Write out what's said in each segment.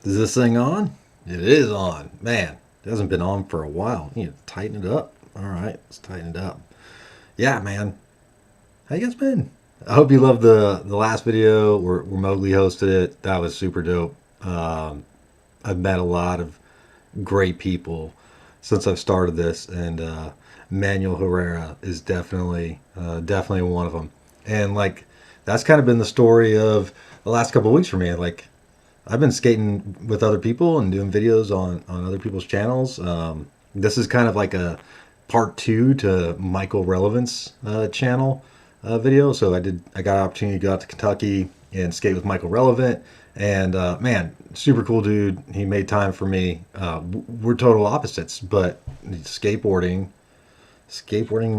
Is this thing on? It is on. Man, it hasn't been on for a while. You need to tighten it up. All right, let's tighten it up. Yeah, man. How you guys been? I hope you loved the last video where Mowgli hosted it. That was super dope. I've met a lot of great people since I've started this, and Manuel Herrera is definitely one of them. And like that's kind of been the story of the last couple of weeks for me. Like I've been skating with other people and doing videos on other people's channels. This is kind of like a part 2 to Michael Relevant's channel video. So I got an opportunity to go out to Kentucky and skate with Michael Relevant, and man, super cool dude. He made time for me. We're total opposites, but skateboarding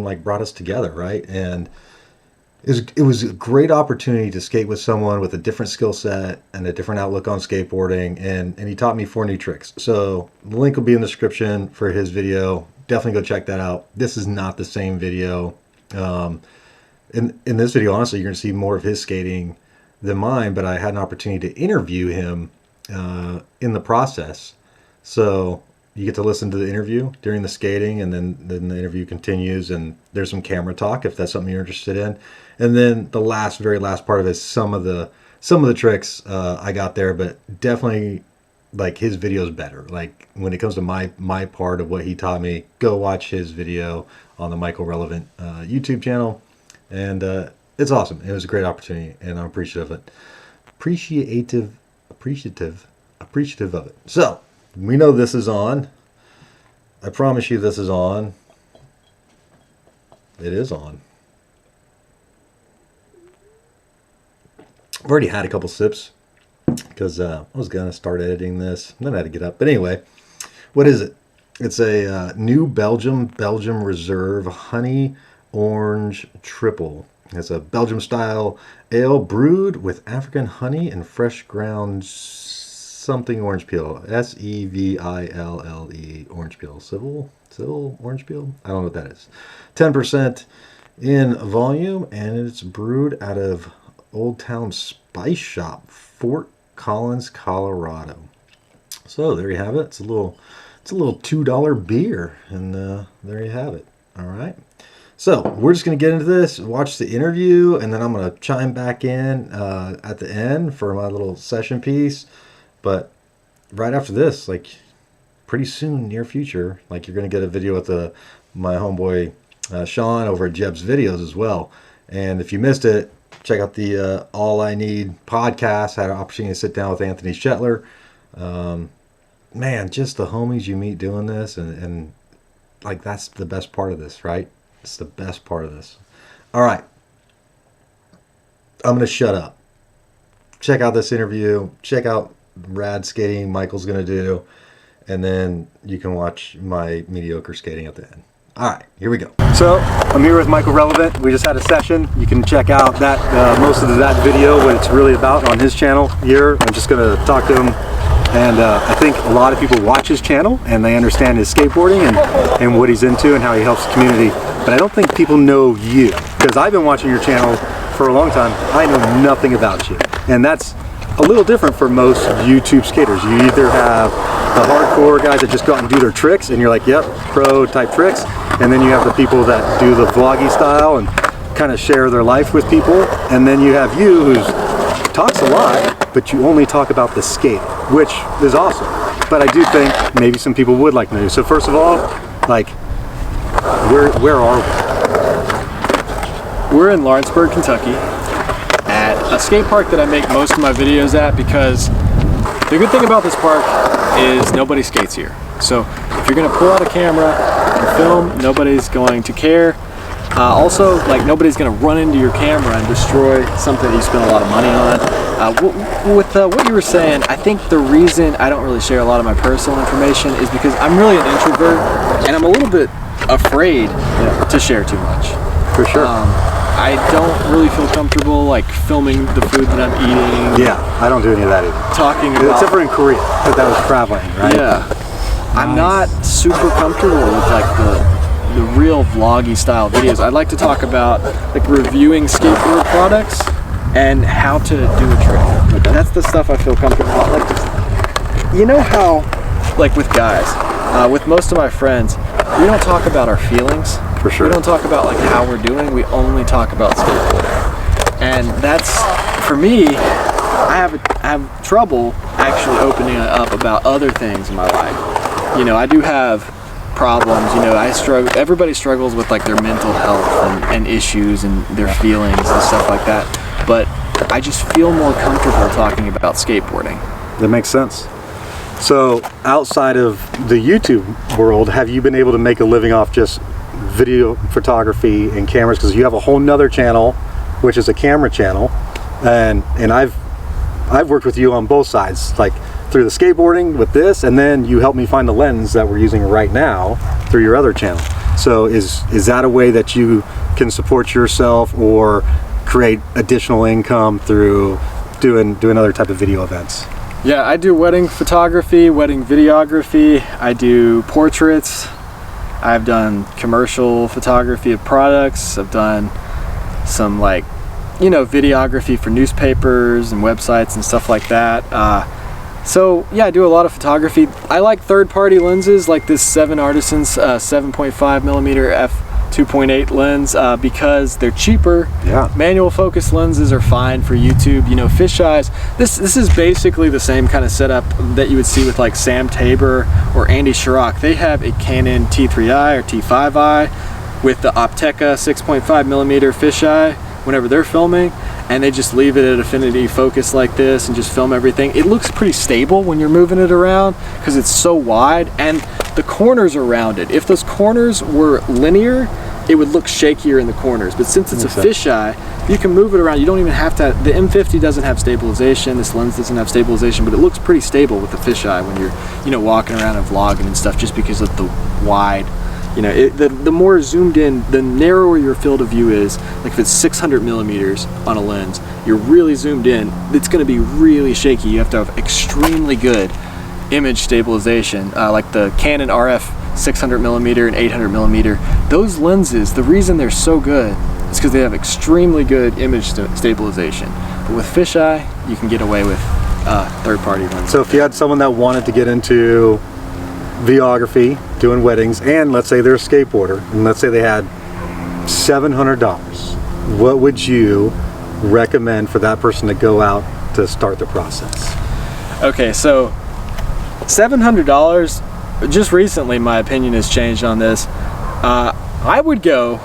like brought us together, right? And it was a great opportunity to skate with someone with a different skill set and a different outlook on skateboarding, and he taught me 4 new tricks. So the link will be in the description for his video. Definitely go check that out. This is not the same video. In this video, honestly, you're going to see more of his skating than mine, but I had an opportunity to interview him in the process. So you get to listen to the interview during the skating, and then the interview continues, and there's some camera talk if that's something you're interested in. And then the very last part of it is some of the tricks I got there, but definitely like his video is better. Like when it comes to my part of what he taught me, go watch his video on the Michael Relevant YouTube channel, and it's awesome. It was a great opportunity, and I'm appreciative of it. Appreciative of it. So we know this is on. I promise you this is on. It is on. I've already had a couple sips because I was going to start editing this. Then I had to get up. But anyway, what is it? It's a new Belgium Reserve Honey Orange Tripel. It's a Belgium-style ale brewed with African honey and fresh ground something orange peel. Seville orange peel. Seville orange peel? I don't know what that is. 10% in volume, and it's brewed out of Old Town Spice Shop, Fort Collins, Colorado. So there you have it. It's a little $2 beer, and there you have it. All right. So we're just going to get into this, watch the interview, and then I'm going to chime back in at the end for my little session piece. But right after this, like pretty soon, near future, like you're going to get a video with my homeboy Sean over at Jeb's Videos as well. And if you missed it, check out the All I Need podcast. I had an opportunity to sit down with Anthony Shetler. Man, just the homies you meet doing this, and like that's the best part of this, right? It's the best part of this. All right. I'm going to shut up. Check out this interview. Check out rad skating Michael's going to do. And then you can watch my mediocre skating at the end. All right, here we go. So I'm here with Michael Relevant. We just had a session. You can check out that most of that video, what it's really about, on his channel here. I'm just going to talk to him. And I think a lot of people watch his channel and they understand his skateboarding and what he's into and how he helps the community. But I don't think people know you, because I've been watching your channel for a long time. I know nothing about you. And that's a little different for most YouTube skaters. You either have the hardcore guys that just go out and do their tricks and you're like, yep, pro type tricks. And then you have the people that do the vloggy style and kind of share their life with people. And then you have you who talks a lot, but you only talk about the skate, which is awesome. But I do think maybe some people would like to know. So first of all, like, where are we? We're in Lawrenceburg, Kentucky, at a skate park that I make most of my videos at, because the good thing about this park is nobody skates here. So if you're gonna pull out a camera and film, nobody's going to care. Also, like, nobody's gonna run into your camera and destroy something that you spent a lot of money on. With what you were saying, I think the reason I don't really share a lot of my personal information is because I'm really an introvert and I'm a little bit afraid to share too much. For sure. I don't really feel comfortable like filming the food that I'm eating. Yeah, I don't do any of that either. Talking about, except for in Korea, because that was traveling, right? Yeah. Nice. I'm not super comfortable with like the real vloggy style videos. I'd like to talk about like reviewing skateboard products and how to do a trick. Okay. That's the stuff I feel comfortable with. Like you know how, like with guys, with most of my friends, we don't talk about our feelings. For sure. We don't talk about like how we're doing. We only talk about skateboarding. And that's, for me, I have trouble actually opening up about other things in my life. You know, I do have problems. You know, everybody struggles with like their mental health and issues and their feelings and stuff like that. But I just feel more comfortable talking about skateboarding. That makes sense. So outside of the YouTube world, have you been able to make a living off just video photography and cameras? Because you have a whole nother channel, which is a camera channel, and I've worked with you on both sides, like through the skateboarding with this, and then you helped me find the lens that we're using right now through your other channel. So is that a way that you can support yourself or create additional income through doing other type of video events? Yeah, I do wedding photography, wedding videography. I do portraits. I've done commercial photography of products. I've done some, like, you know, videography for newspapers and websites and stuff like that. So yeah, I do a lot of photography. I like third-party lenses like this Seven Artisans 7.5mm f2.8 lens because they're cheaper. Yeah. Manual focus lenses are fine for YouTube. You know, fisheyes. This is basically the same kind of setup that you would see with like Sam Tabor or Andy Chirac. They have a Canon T3i or T5i with the Opteka 6.5mm fisheye whenever they're filming, and they just leave it at affinity focus like this and just film everything. It looks pretty stable when you're moving it around because it's so wide and the corners are rounded. If those corners were linear, it would look shakier in the corners, but since it's a fisheye, you can move it around. You don't even have to. The M50 doesn't have stabilization. This lens doesn't have stabilization, but it looks pretty stable with the fisheye when you're, you know, walking around and vlogging and stuff, just because of the wide. You know, the more zoomed in, the narrower your field of view is. Like if it's 600mm on a lens, you're really zoomed in, it's going to be really shaky. You have to have extremely good image stabilization, like the Canon RF 600mm and 800mm. Those lenses, the reason they're so good is because they have extremely good image stabilization. But with fisheye, you can get away with third-party lenses. So if you had someone that wanted to get into videography, doing weddings, and let's say they're a skateboarder, and let's say they had $700, what would you recommend for that person to go out to start the process? Okay, so $700, just recently my opinion has changed on this. I'd go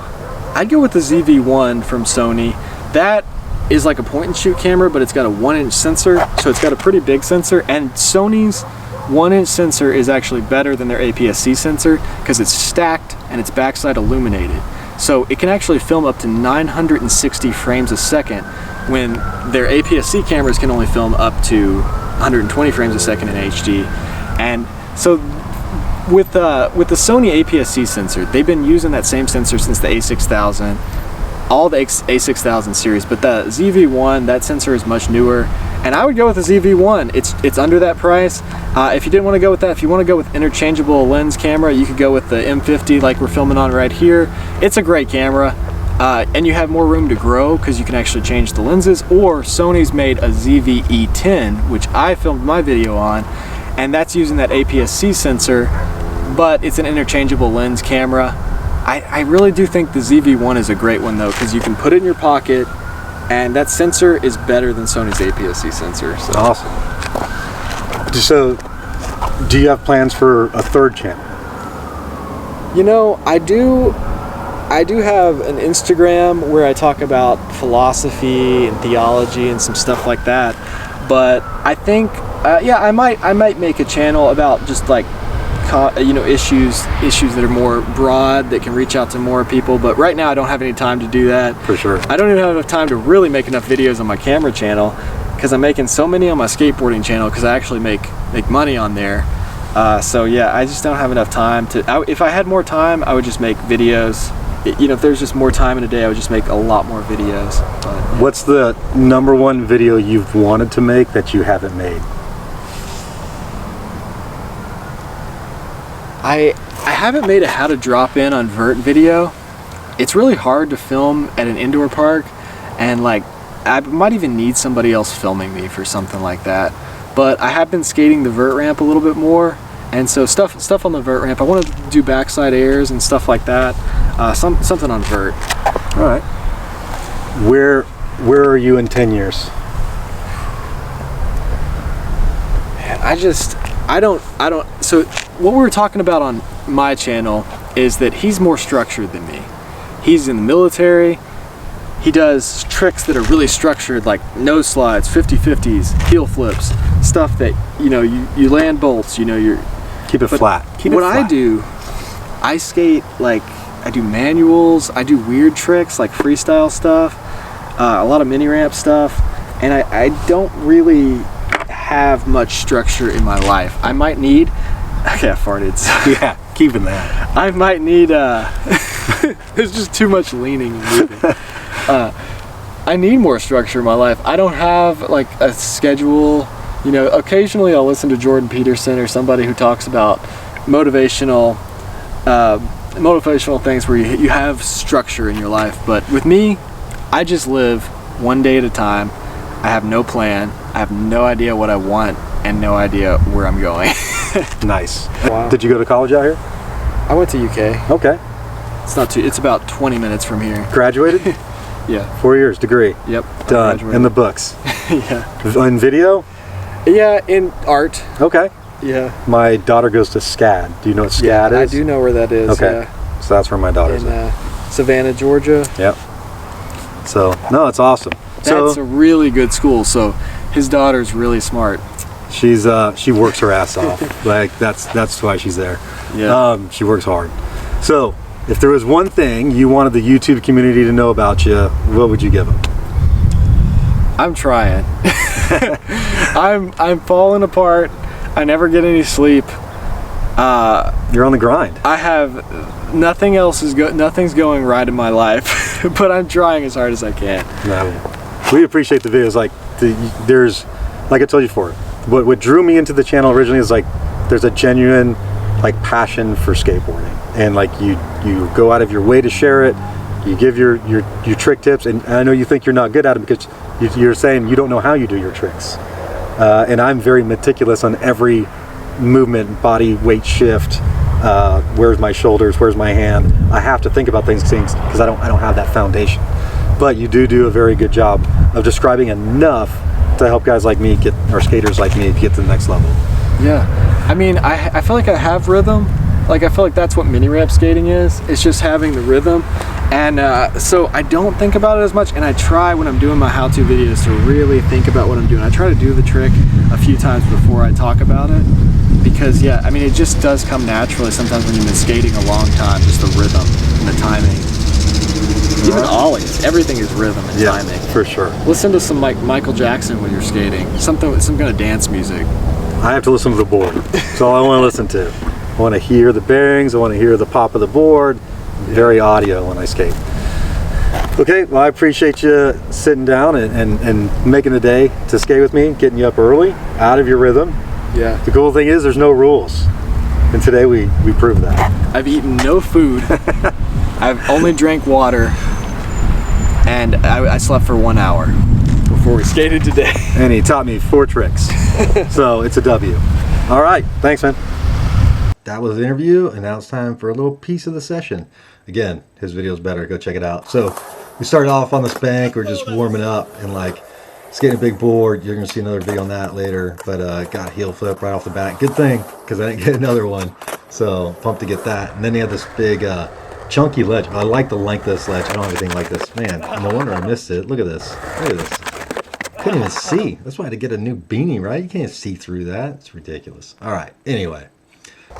with the ZV-1 from Sony. That is like a point and shoot camera, but it's got a 1-inch sensor, so it's got a pretty big sensor, and Sony's 1-inch sensor is actually better than their APS-C sensor because it's stacked and it's backside illuminated. So it can actually film up to 960 frames a second when their APS-C cameras can only film up to 120 frames a second in HD. And so with the Sony APS-C sensor, they've been using that same sensor since the A6000, all the A6000 series, but the ZV-1, that sensor is much newer, and I would go with the ZV-1. It's under that price. If you didn't want to go with that, if you want to go with interchangeable lens camera, you could go with the M50 like we're filming on right here. It's a great camera, and you have more room to grow because you can actually change the lenses. Or Sony's made a ZV-E10, which I filmed my video on, and that's using that APS-C sensor, but it's an interchangeable lens camera. I really do think the ZV-1 is a great one though, because you can put it in your pocket, and that sensor is better than Sony's APS-C sensor. So. Awesome. So, do you have plans for a third channel? You know, I do have an Instagram where I talk about philosophy and theology and some stuff like that. But I think, yeah, I might make a channel about just like, you know, issues that are more broad, that can reach out to more people. But right now I don't have any time to do that. For sure. I don't even have enough time to really make enough videos on my camera channel because I'm making so many on my skateboarding channel because I actually make money on there. So yeah, I just don't have enough time to. If I had more time, I would just make videos. You know, if there's just more time in a day, I would just make a lot more videos. But, yeah. What's the #1 video you've wanted to make that you haven't made? I haven't made a how to drop in on vert video. It's really hard to film at an indoor park, and like I might even need somebody else filming me for something like that. but I have been skating the vert ramp a little bit more, and so stuff on the vert ramp. I want to do backside airs and stuff like that. Something on vert. All right. Where are you in 10 years? Man, I don't. So what we were talking about on my channel is that he's more structured than me. He's in the military. He does tricks that are really structured, like nose slides, 50-50s, heel flips, stuff that, you know, you land bolts, you know, Keep it flat. What I do, I skate, like, I do manuals, I do weird tricks, like freestyle stuff, a lot of mini ramp stuff, and I don't really have much structure in my life. I might need, okay, I farted. So Yeah, keeping that. I might need, there's just too much leaning and moving. I need more structure in my life. I don't have like a schedule. You know, occasionally I'll listen to Jordan Peterson or somebody who talks about motivational things where you have structure in your life. But with me, I just live one day at a time. I have no plan. I have no idea what I want and no idea where I'm going. Nice. Wow. Did you go to college out here? I went to UK. Okay. It's about 20 minutes from here. Graduated? Yeah. 4 years, degree. Yep. Done. In the books. Yeah. In video? Yeah, in art. Okay. Yeah. My daughter goes to SCAD. Do you know what SCAD is? I do know where that is. Okay. Yeah. So that's where my daughter's In at. Savannah, Georgia. Yep. So, no, it's awesome. That's a really good school. So his daughter's really smart. She works her ass off. Like that's why she's there. Yeah. She works hard. So, if there was one thing you wanted the YouTube community to know about you, what would you give them? I'm trying. I'm falling apart. I never get any sleep. You're on the grind. I have nothing's going right in my life, but I'm trying as hard as I can. No, we appreciate the videos. Like there's, like I told you before, what drew me into the channel originally is like there's a genuine like passion for skateboarding, and like you go out of your way to share it. You give your trick tips, and I know you think you're not good at them because you're saying you don't know how you do your tricks. And I'm very meticulous on every movement, body weight shift. Where's my shoulders? Where's my hand? I have to think about things because I don't have that foundation. But you do a very good job of describing enough to help guys like me or skaters like me get to the next level. Yeah, I mean, I feel like I have rhythm. Like I feel like that's what mini ramp skating is. It's just having the rhythm, and so I don't think about it as much. And I try when I'm doing my how-to videos to really think about what I'm doing. I try to do the trick a few times before I talk about it, because yeah, I mean, it just does come naturally sometimes when you've been skating a long time. Just the rhythm and the timing. Even ollies, everything is rhythm and timing. For sure. Listen to some Michael Jackson when you're skating. Some kind of dance music. I have to listen to the board. That's all I want to listen to. I want to hear the bearings. I want to hear the pop of the board. Very audio when I skate. Okay, well, I appreciate you sitting down and making the day to skate with me, getting you up early, out of your rhythm. Yeah. The cool thing is there's no rules. And today we proved that. I've eaten no food. I've only drank water. And I slept for 1 hour before we skated today. And he taught me 4 tricks. So it's a W. All right, thanks, man. That was the interview, and now it's time for a little piece of the session. Again, his video's better. Go check it out. So we started off on this bank. We're just warming up and like skating a big board. You're going to see another video on that later. But got a heel flip right off the bat. Good thing, because I didn't get another one. So pumped to get that. And then he had this big chunky ledge. I like the length of this ledge. I don't have anything like this. Man, no wonder I missed it. Look at this. Look at this. Couldn't even see. That's why I had to get a new beanie, right? You can't see through that. It's ridiculous. All right. Anyway.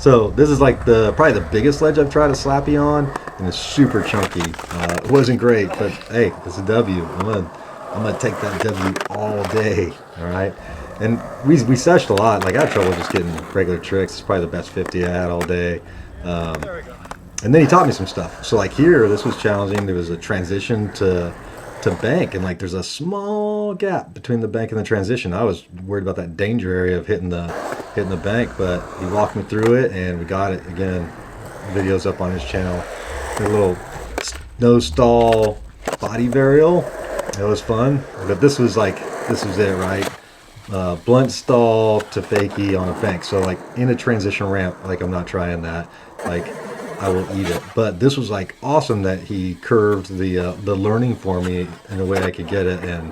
So this is like probably the biggest ledge I've tried to slappy on, and it's super chunky. It wasn't great, but hey, it's a W. I'm gonna take that W all day. All right, and we seshed a lot. Like I had trouble just getting regular tricks. It's probably the best 50 I had all day. And then he taught me some stuff. So like here, this was challenging. There was a transition to bank, and like there's a small gap between the bank and the transition. I was worried about that danger area of hitting the bank, but he walked me through it and we got it. Again, videos up on his channel. A little nose stall body varial. It was fun, but this was it, right? blunt stall to fakie on a bank. So like in a transition ramp, like I'm not trying that. Like I will eat it. But this was like awesome that he curved the learning for me in a way I could get it. And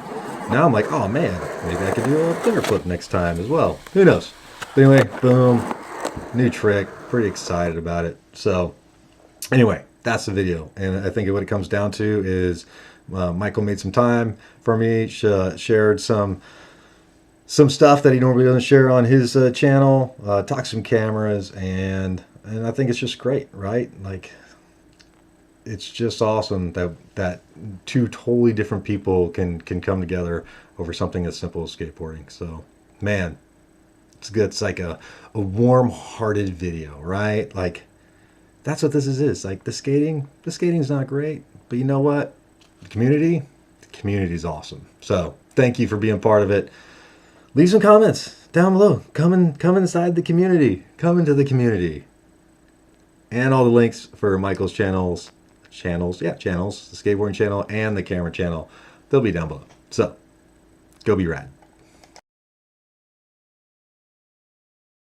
now I'm like, oh man, maybe I could do a finger flip next time as well. Who knows? But anyway, boom, new trick. Pretty excited about it. So anyway, that's the video. And I think what it comes down to is Michael made some time for me, shared some stuff that he normally doesn't share on his channel, talked some cameras, and I think it's just great, right? Like, it's just awesome that two totally different people can come together over something as simple as skateboarding. So, man, it's good. It's like a warm-hearted video, right? Like, that's what this is. Like, the skating's not great, but you know what? The community's awesome. So, thank you for being part of it. Leave some comments down below. Come inside the community. Come into the community. And all the links for Michael's channels, the skateboarding channel and the camera channel, they'll be down below. So, go be rad.